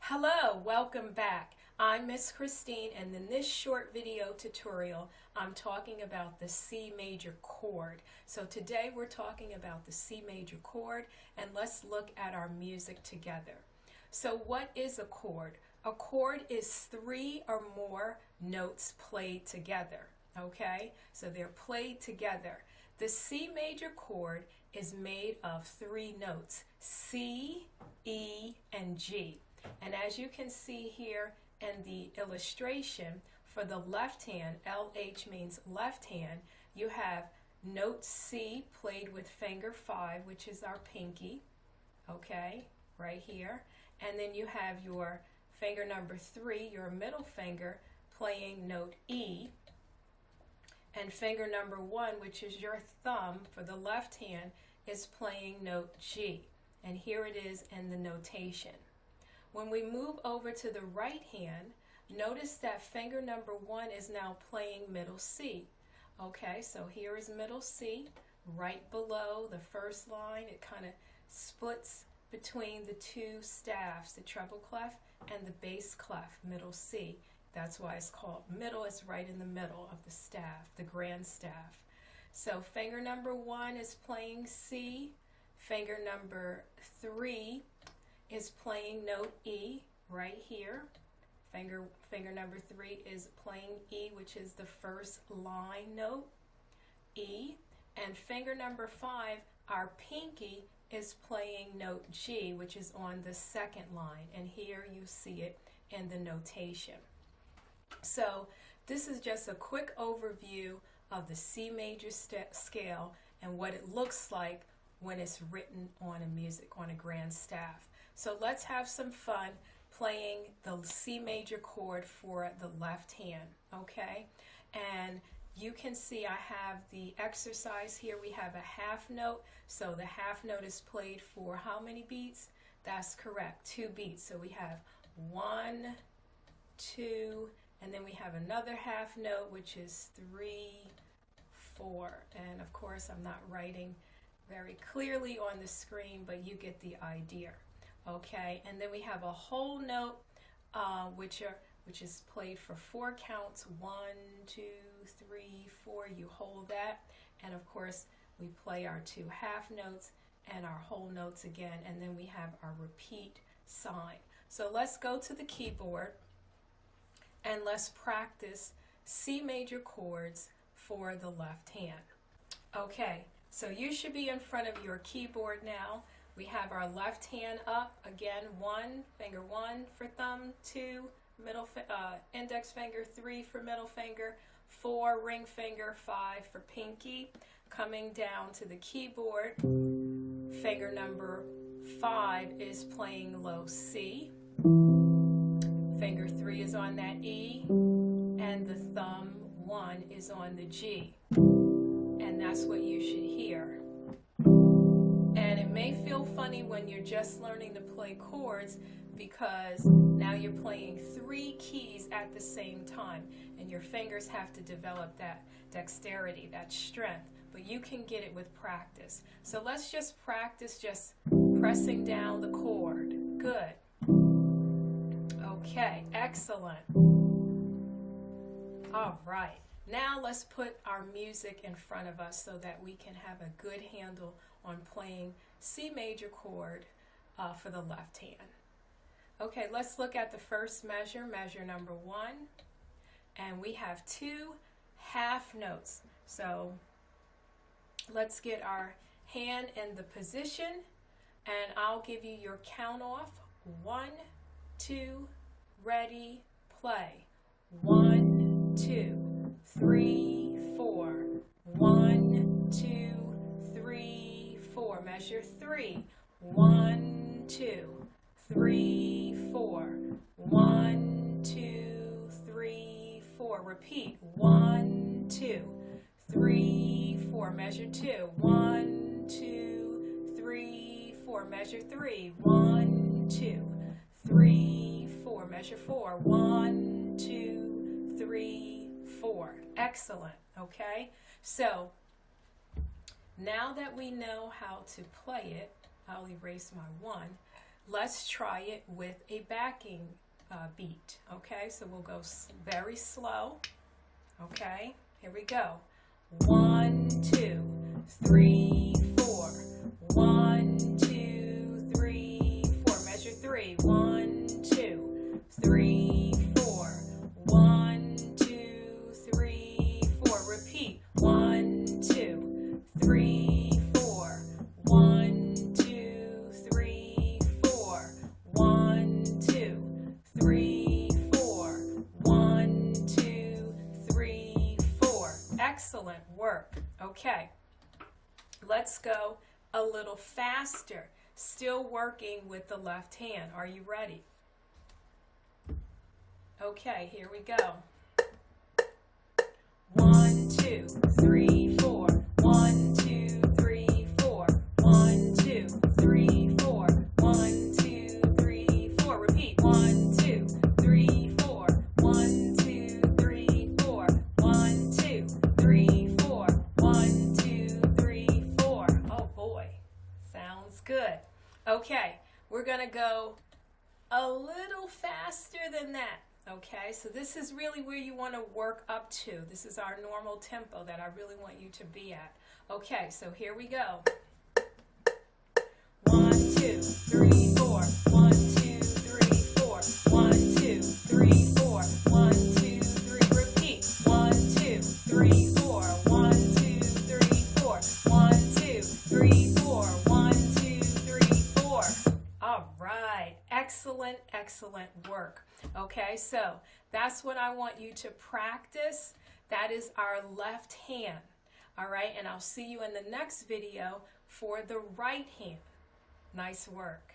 Hello, welcome back. I'm Miss Christine, and in this short video tutorial, I'm talking about the C major chord. So today we're talking about the C major chord, and let's look at our music together. So what is a chord? A chord is 3 or more notes played together, okay? So they're played together. The C major chord is made of 3 notes, C, E, and G. And as you can see here in the illustration, for the left hand, LH means left hand, you have note C played with finger 5, which is our pinky, okay, right here. And then you have your finger number 3, your middle finger, playing note E. And finger number 1, which is your thumb for the left hand, is playing note G. And here it is in the notation. When we move over to the right hand, notice that finger number 1 is now playing middle C. Okay, so here is middle C. Right below the first line, it kind of splits between the 2 staffs, the treble clef and the bass clef, middle C. That's why it's called middle. It's right in the middle of the staff, the grand staff. So finger number 1 is playing C. Finger number 3 is playing note E right here. Finger number 3 is playing E, which is the first line note, E. And finger number 5, our pinky, is playing note G, which is on the second line. And here you see it in the notation. So this is just a quick overview of the C major scale and what it looks like when it's written on a grand staff. So let's have some fun playing the C major chord for the left hand, okay? And you can see I have the exercise here. We have a half note, so the half note is played for how many beats? That's correct, 2 beats. So we have 1, 2, and then we have another half note, which is 3, 4. And of course, I'm not writing very clearly on the screen, but you get the idea. Okay, and then we have a whole note, which is played for 4 counts. 1, 2, 3, 4. You hold that, and of course we play our 2 half notes and our whole notes again, and then we have our repeat sign. So let's go to the keyboard and let's practice C major chords for the left hand. Okay, so you should be in front of your keyboard now. We have our left hand up, again, 1, finger 1 for thumb, 2, index finger, 3 for middle finger, 4, ring finger, 5 for pinky. Coming down to the keyboard, finger number 5 is playing low C. Finger 3 is on that E, and the thumb 1 is on the G. And that's what you should hear. And it may feel funny when you're just learning to play chords because now you're playing 3 keys at the same time, and your fingers have to develop that dexterity, that strength, but you can get it with practice. So let's just practice just pressing down the chord. Good. Okay, excellent. All right. Now let's put our music in front of us so that we can have a good handle on playing C major chord for the left hand. Okay, let's look at the first measure, measure number 1. And we have 2 half notes. So let's get our hand in the position, and I'll give you your count off. 1, 2, ready, play. 1, 2, 3, 4. 1, 2, 3, 4. Measure 3. 1, 2, 3, 4. 1, 2, 3, 4. Repeat. 1, 2, 3, 4. Measure 2. 1, 2, 3, 4. Measure 3. 1, 2, 3, 4. Measure 4. 1, 2, 3, 4. Excellent. Okay, so now that we know how to play it, I'll erase my 1. Let's try it with a backing beat. Okay, so we'll go very slow. Okay, here we go. 1, 2, 3, 4. 1, 2, 3, 4. Measure 3. 1, 2, 3, 4. 1, 2, 3, 4. Repeat. 1, 2, 3, 4. 1, 2, 3, 4. 1, 2, 3, 4. 1, 2, 3, 4. Excellent work. Okay, let's go a little faster. Still working with the left hand. Are you ready? Okay, here we go. 1, 2, 3, 4. 1, 2, 3, 4. 1, 2, 3, 4. 1, 2, 3, 4. Repeat. 1, 2, 3, 4. 1, 2, 3, 4. 1, 2, 3, 4. 1, 2, 3, 4. Oh boy, sounds good. Okay, we're going to go a little faster than that. Okay, so this is really where you want to work up to. This is our normal tempo that I really want you to be at. Okay, so here we go. 1, 2, 3, 4. 1, 2, 3, 4. 1, 2, 3, 4. 1, 2, 3. Repeat. 1, 2, 3, 4. 1, 2, 3, 4. 1, 2, 3, 4. 1, 2, 3, 4. All right. Excellent, excellent work. Okay, so that's what I want you to practice. That is our left hand. All right, and I'll see you in the next video for the right hand. Nice work.